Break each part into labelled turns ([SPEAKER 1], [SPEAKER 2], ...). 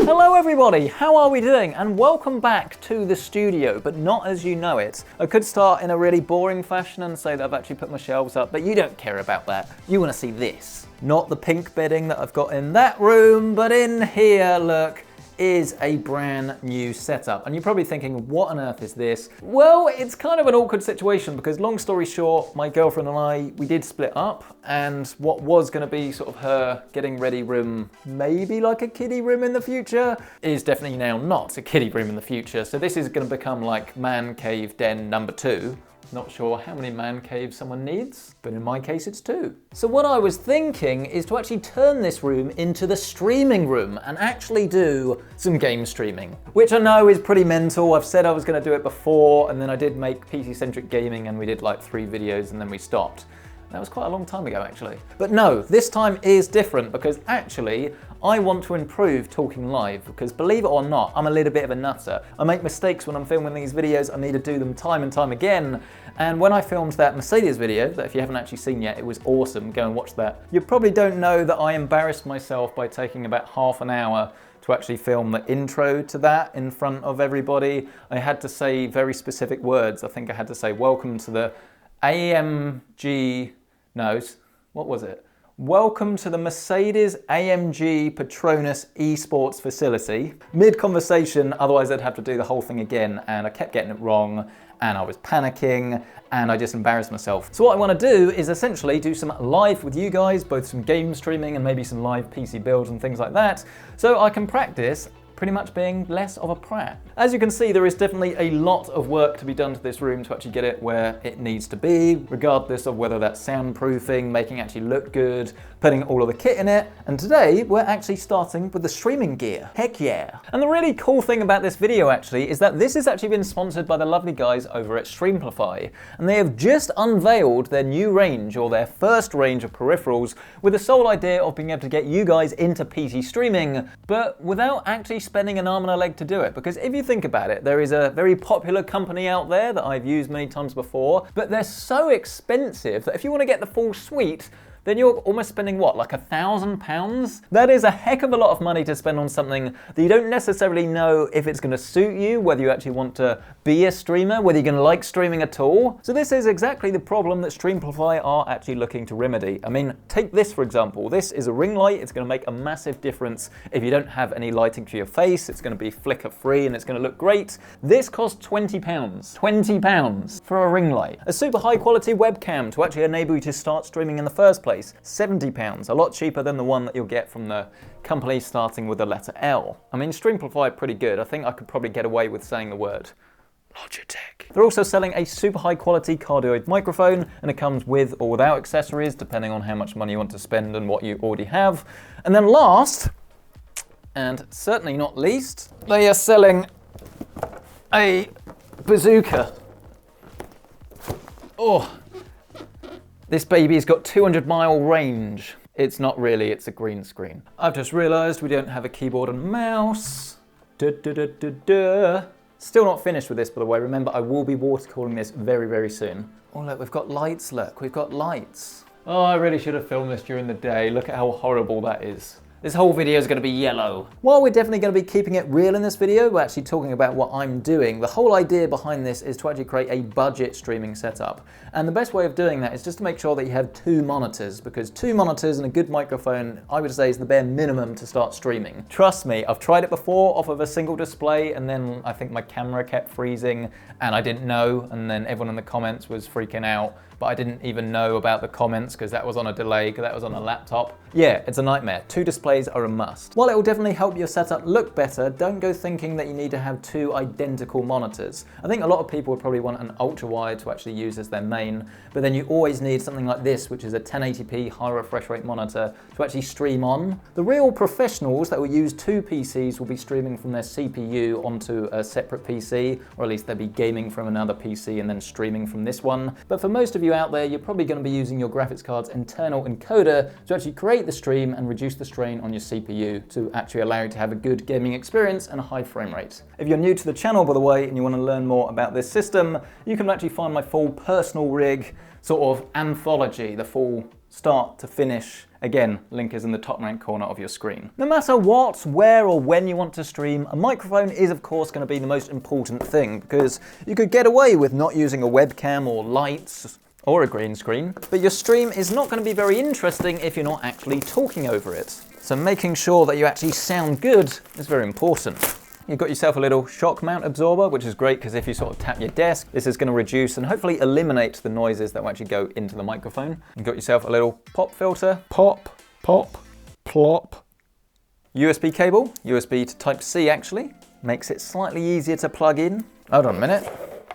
[SPEAKER 1] Hello everybody, how are we doing? And welcome back to the studio, but not as you know it. I could start in a really boring fashion and say that I've actually put my shelves up, but you don't care about that. You want to see this. Not the pink bedding that I've got in that room, but in here, look, is a brand new setup. And you're probably thinking, what on earth is this? Well, it's kind of an awkward situation because long story short, my girlfriend and I, we did split up, and what was gonna be sort of her getting ready room, maybe like a kiddie room in the future, is definitely now not a kiddie room in the future. So this is gonna become like man cave den number 2. Not sure how many man caves someone needs, but in my case it's 2. So what I was thinking is to actually turn this room into the streaming room and actually do some game streaming, which I know is pretty mental. I've said I was going to do it before, and then I did make PC-centric gaming and we did like 3 videos and then we stopped. That was quite a long time ago actually. But no, this time is different because actually I want to improve talking live because believe it or not, I'm a little bit of a nutter. I make mistakes when I'm filming these videos. I need to do them time and time again. And when I filmed that Mercedes video, that if you haven't actually seen yet, it was awesome, go and watch that. You probably don't know that I embarrassed myself by taking about half an hour to actually film the intro to that in front of everybody. I had to say very specific words. I think I had to say, welcome to the AMG, no, what was it? Welcome to the Mercedes AMG Petronas esports facility. Mid-conversation, otherwise I'd have to do the whole thing again, and I kept getting it wrong, and I was panicking, and I just embarrassed myself. So what I want to do is essentially do some live with you guys, both some game streaming and maybe some live PC builds and things like that, so I can practice pretty much being less of a prat. As you can see, there is definitely a lot of work to be done to this room to actually get it where it needs to be, regardless of whether that's soundproofing, making it actually look good, putting all of the kit in it. And today we're actually starting with the streaming gear. Heck yeah. And the really cool thing about this video actually is that this has actually been sponsored by the lovely guys over at Streamplify. And they have just unveiled their new range, or their first range of peripherals, with the sole idea of being able to get you guys into PC streaming, but without actually spending an arm and a leg to do it. Because if you think about it, there is a very popular company out there that I've used many times before, but they're so expensive that if you want to get the full suite, then you're almost spending what, like £1,000? That is a heck of a lot of money to spend on something that you don't necessarily know if it's gonna suit you, whether you actually want to be a streamer, whether you're gonna like streaming at all. So this is exactly the problem that Streamplify are actually looking to remedy. I mean, take this for example. This is a ring light. It's gonna make a massive difference if you don't have any lighting for your face. It's gonna be flicker free and it's gonna look great. This costs £20. £20 for a ring light. A super high quality webcam to actually enable you to start streaming in the first place. £70, a lot cheaper than the one that you'll get from the company starting with the letter L. I mean, Streamplify are pretty good. I think I could probably get away with saying the word Logitech. They're also selling a super high quality cardioid microphone, and it comes with or without accessories, depending on how much money you want to spend and what you already have. And then last, and certainly not least, they are selling a bazooka. Oh. This baby's got 200-mile range. It's not really, it's a green screen. I've just realized we don't have a keyboard and mouse. Still not finished with this, by the way. Remember, I will be watercooling this very, very soon. Oh look, we've got lights, look, we've got lights. Oh, I really should have filmed this during the day. Look at how horrible that is. This whole video is going to be yellow. While we're definitely going to be keeping it real in this video, we're actually talking about what I'm doing. The whole idea behind this is to actually create a budget streaming setup. And the best way of doing that is just to make sure that you have 2 monitors, because 2 monitors and a good microphone, I would say, is the bare minimum to start streaming. Trust me, I've tried it before off of a single display, and then I think my camera kept freezing and I didn't know, and then everyone in the comments was freaking out. But I didn't even know about the comments because that was on a delay, because that was on a laptop. Yeah, it's a nightmare. 2 displays are a must. While it will definitely help your setup look better, don't go thinking that you need to have 2 identical monitors. I think a lot of people would probably want an ultra wide to actually use as their main, but then you always need something like this, which is a 1080p high refresh rate monitor to actually stream on. The real professionals that will use 2 PCs will be streaming from their CPU onto a separate PC, or at least they'll be gaming from another PC and then streaming from this one. But for most of you out there, you're probably going to be using your graphics card's internal encoder to actually create the stream and reduce the strain on your CPU to actually allow you to have a good gaming experience and a high frame rate. If you're new to the channel, by the way, and you want to learn more about this system, you can actually find my full personal rig sort of anthology, the full start to finish Again, link is in the top right corner of your screen. No matter what, where or when you want to stream, a microphone is of course going to be the most important thing, because you could get away with not using a webcam or lights or a green screen, but your stream is not going to be very interesting if you're not actually talking over it. So making sure that you actually sound good is very important. You've got yourself a little shock mount absorber, which is great because if you sort of tap your desk, this is going to reduce and hopefully eliminate the noises that will actually go into the microphone. You've got yourself a little pop filter. Pop, pop, plop. USB cable, USB to Type-C actually. Makes it slightly easier to plug in. Hold on a minute.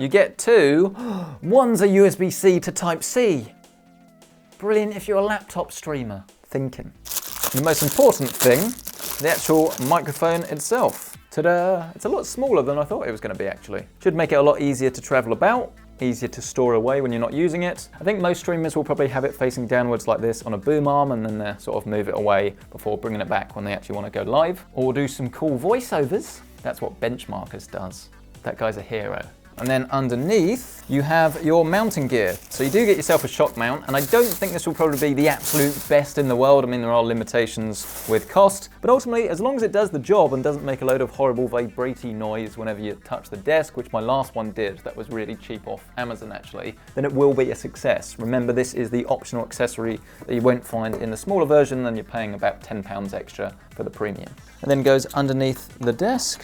[SPEAKER 1] You get two. One's a USB-C to Type-C. Brilliant if you're a laptop streamer. Thinking. The most important thing, the actual microphone itself. Ta-da! It's a lot smaller than I thought it was going to be actually. Should make it a lot easier to travel about, easier to store away when you're not using it. I think most streamers will probably have it facing downwards like this on a boom arm, and then they sort of move it away before bringing it back when they actually want to go live. Or do some cool voiceovers. That's what Benchmarkers does. That guy's a hero. And then underneath, you have your mounting gear. So you do get yourself a shock mount, and I don't think this will probably be the absolute best in the world. I mean, there are limitations with cost, but ultimately, as long as it does the job and doesn't make a load of horrible vibrating noise whenever you touch the desk, which my last one did, that was really cheap off Amazon actually, then it will be a success. Remember, this is the optional accessory that you won't find in the smaller version, and you're paying about £10 extra for the premium. And then goes underneath the desk.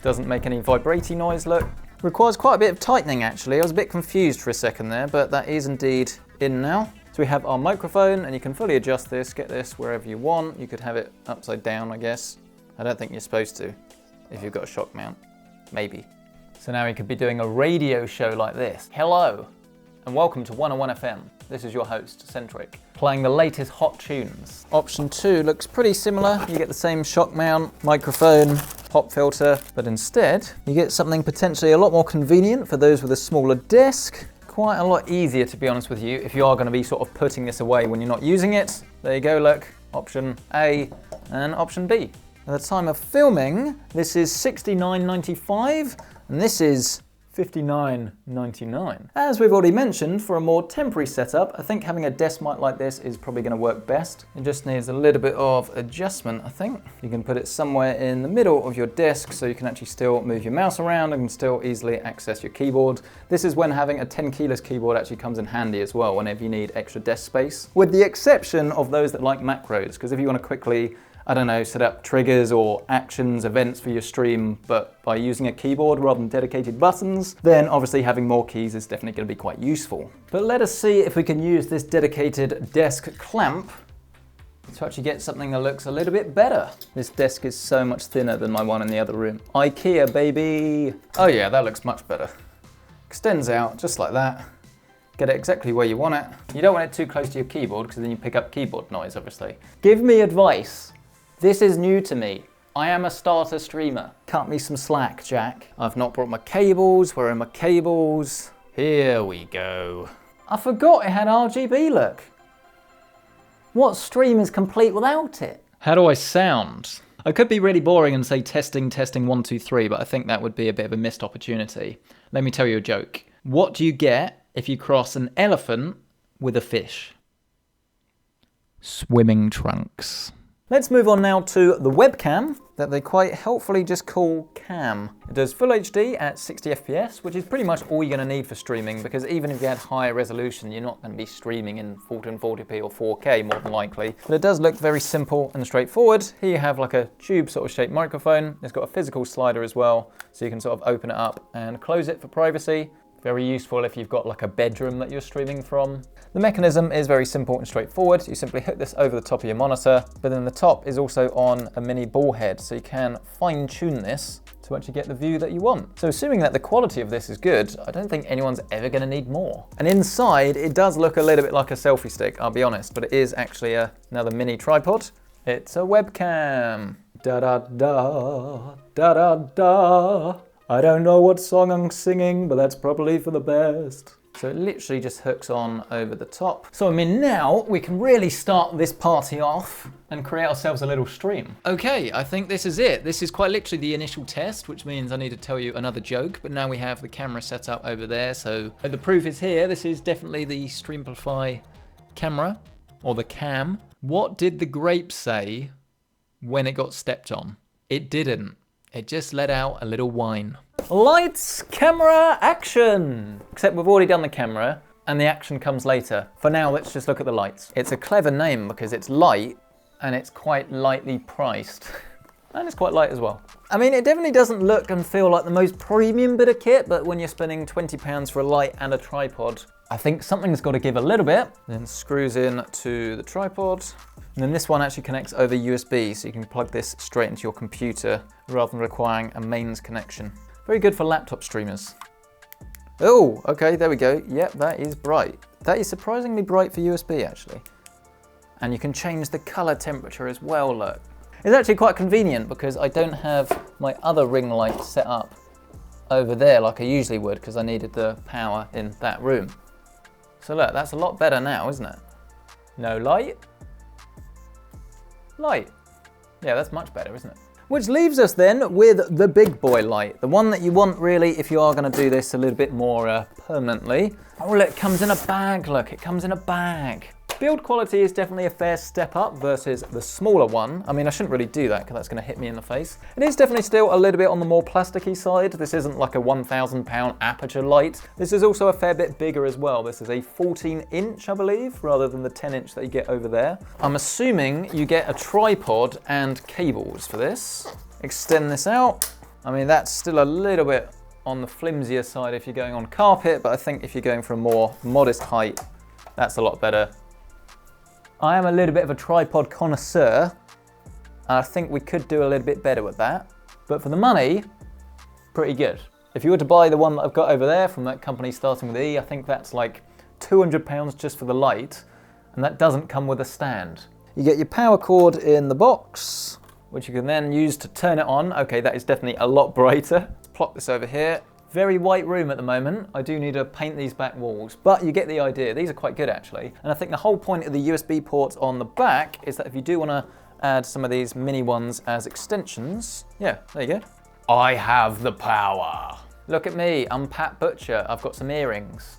[SPEAKER 1] Doesn't make any vibrating noise, look. Requires quite a bit of tightening actually. I was a bit confused for a second there, but that is indeed in now. So we have our microphone, and you can fully adjust this, get this wherever you want. You could have it upside down, I guess. I don't think you're supposed to if you've got a shock mount, maybe. So now you could be doing a radio show like this. Hello, and welcome to 101 FM. This is your host, Centric, playing the latest hot tunes. Option 2 looks pretty similar. You get the same shock mount, microphone, pop filter, but instead you get something potentially a lot more convenient for those with a smaller desk. Quite a lot easier, to be honest with you, if you are going to be sort of putting this away when you're not using it. There you go, look, option A and option B. At the time of filming, this is $69.95 and this is $59.99. As we've already mentioned, for a more temporary setup, I think having a desk mic like this is probably going to work best. It just needs a little bit of adjustment, I think. You can put it somewhere in the middle of your desk so you can actually still move your mouse around and can still easily access your keyboard. This is when having a 10 keyless keyboard actually comes in handy as well whenever you need extra desk space. With the exception of those that like macros, because if you want to quickly, I don't know, set up triggers or actions, events for your stream, but by using a keyboard rather than dedicated buttons, then obviously having more keys is definitely going to be quite useful. But let us see if we can use this dedicated desk clamp to actually get something that looks a little bit better. This desk is so much thinner than my one in the other room. IKEA, baby. Oh yeah, that looks much better. Extends out just like that. Get it exactly where you want it. You don't want it too close to your keyboard because then you pick up keyboard noise, obviously. Give me advice. This is new to me. I am a starter streamer. Cut me some slack, Jack. I've not brought my cables. Where are my cables? Here we go. I forgot it had RGB, look. What stream is complete without it? How do I sound? I could be really boring and say testing, testing, 1, 2, 3, but I think that would be a bit of a missed opportunity. Let me tell you a joke. What do you get if you cross an elephant with a fish? Swimming trunks. Let's move on now to the webcam that they quite helpfully just call Cam. It does full HD at 60 FPS, which is pretty much all you're going to need for streaming, because even if you had higher resolution, you're not going to be streaming in 1440p or 4K more than likely. But it does look very simple and straightforward. Here you have like a tube sort of shaped microphone. It's got a physical slider as well, so you can sort of open it up and close it for privacy. Very useful if you've got like a bedroom that you're streaming from. The mechanism is very simple and straightforward. You simply hook this over the top of your monitor, but then the top is also on a mini ball head, so you can fine tune this to actually get the view that you want. So assuming that the quality of this is good, I don't think anyone's ever gonna need more. And inside, it does look a little bit like a selfie stick, I'll be honest, but it is actually another mini tripod. It's a webcam. Da da da, da da da. I don't know what song I'm singing, but that's probably for the best. So it literally just hooks on over the top. So I mean, now we can really start this party off and create ourselves a little stream. Okay, I think this is it. This is quite literally the initial test, which means I need to tell you another joke, but now we have the camera set up over there, so the proof is here. This is definitely the Streamplify camera, or the cam. What did the grape say when it got stepped on? It didn't. It just let out a little whine. Lights, camera, action! Except we've already done the camera, and the action comes later. For now, let's just look at the lights. It's a clever name because it's light, and it's quite lightly priced. And it's quite light as well. I mean, it definitely doesn't look and feel like the most premium bit of kit, but when you're spending £20 for a light and a tripod, I think something's got to give a little bit. Then screws in to the tripod. And then this one actually connects over USB, so you can plug this straight into your computer rather than requiring a mains connection. Very good for laptop streamers. Oh, okay, there we go. Yep, that is bright. That is surprisingly bright for USB, actually. And you can change the color temperature as well, look. It's actually quite convenient because I don't have my other ring light set up over there like I usually would because I needed the power in that room. So look, that's a lot better now, isn't it? No light. Light. Yeah, that's much better, isn't it? Which leaves us then with the big boy light, the one that you want really if you are going to do this a little bit more permanently. Oh look, it comes in a bag, look, it comes in a bag. Build quality is definitely a fair step up versus the smaller one. I mean, I shouldn't really do that because that's going to hit me in the face. It is definitely still a little bit on the more plasticky side. This isn't like a £1,000 aperture light. This is also a fair bit bigger as well. This is a 14-inch, I believe, rather than the 10-inch that you get over there. I'm assuming you get a tripod and cables for this. Extend this out. I mean, that's still a little bit on the flimsier side if you're going on carpet, but I think if you're going for a more modest height, that's a lot better. I am a little bit of a tripod connoisseur, and I think we could do a little bit better with that. But for the money, pretty good. If you were to buy the one that I've got over there from that company starting with E, I think that's like £200 just for the light, and that doesn't come with a stand. You get your power cord in the box, which you can then use to turn it on. Okay, that is definitely a lot brighter. Let's plop this over here. Very white room at the moment. I do need to paint these back walls, but you get the idea. These are quite good actually. And I think the whole point of the USB ports on the back is that if you do want to add some of these mini ones as extensions, yeah, there you go. I have the power. Look at me, I'm Pat Butcher. I've got some earrings.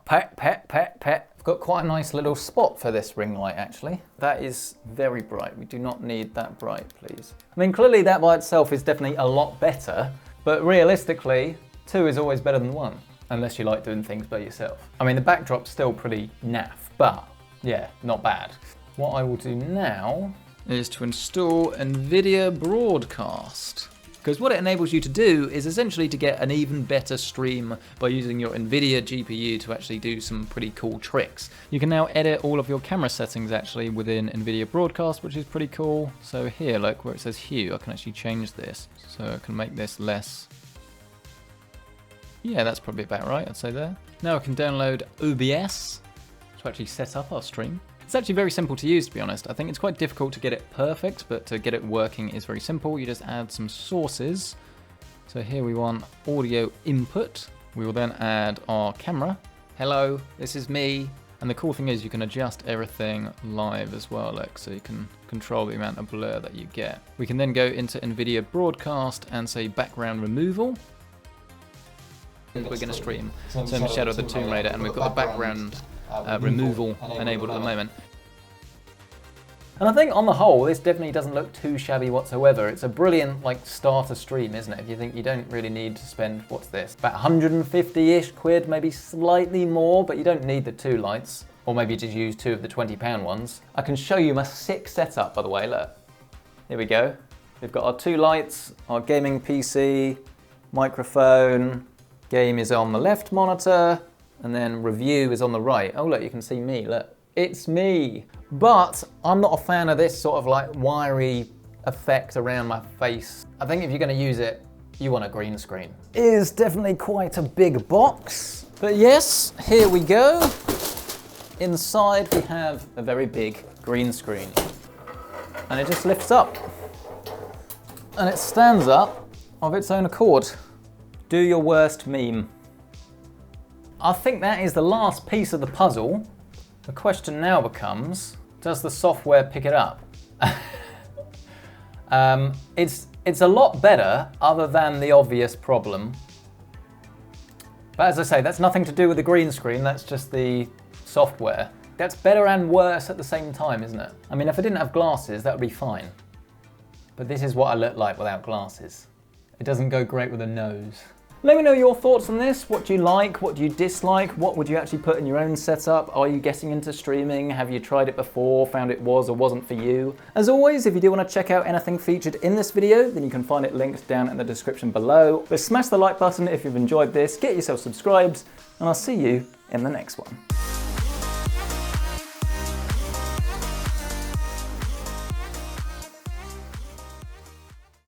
[SPEAKER 1] Pet, pet, pet, pet. I've got quite a nice little spot for this ring light actually. That is very bright. We do not need that bright, please. I mean, clearly that by itself is definitely a lot better, but realistically, 2 is always better than 1, unless you like doing things by yourself. I mean, the backdrop's still pretty naff, but yeah, not bad. What I will do now is to install NVIDIA Broadcast. Because what it enables you to do is essentially to get an even better stream by using your NVIDIA GPU to actually do some pretty cool tricks. You can now edit all of your camera settings actually within NVIDIA Broadcast, which is pretty cool. So here, look, where it says hue, I can actually change this. So I can make this less. Yeah, that's probably about right, I'd say there. Now I can download OBS to actually set up our stream. It's actually very simple to use, to be honest. I think it's quite difficult to get it perfect, but to get it working is very simple. You just add some sources. So here we want audio input. We will then add our camera. Hello, this is me. And the cool thing is you can adjust everything live as well, look, so you can control the amount of blur that you get. We can then go into NVIDIA Broadcast and say background removal. We're going to stream some Shadow of the Tomb Raider, and we've got the background removal enabled at the moment. And I think on the whole, this definitely doesn't look too shabby whatsoever. It's a brilliant like starter stream, isn't it? If you think you don't really need to spend, what's this, about 150-ish quid, maybe slightly more, but you don't need the 2 lights. Or maybe just use 2 of the £20 ones. I can show you my sick setup, by the way, look. Here we go. We've got our 2 lights, our gaming PC, microphone, game is on the left monitor, and then review is on the right. Oh look, you can see me, look. It's me. But I'm not a fan of this sort of like wiry effect around my face. I think if you're gonna use it, you want a green screen. It is definitely quite a big box. But yes, here we go. Inside we have a very big green screen. And it just lifts up. And it stands up of its own accord. Do your worst meme. I think that is the last piece of the puzzle. The question now becomes, does the software pick it up? It's a lot better other than the obvious problem. But as I say, that's nothing to do with the green screen, that's just the software. That's better and worse at the same time, isn't it? I mean, if I didn't have glasses, that would be fine. But this is what I look like without glasses. It doesn't go great with a nose. Let me know your thoughts on this. What do you like? What do you dislike? What would you actually put in your own setup? Are you getting into streaming? Have you tried it before, found it was or wasn't for you? As always, if you do want to check out anything featured in this video, then you can find it linked down in the description below. But smash the like button if you've enjoyed this, get yourself subscribed, and I'll see you in the next one.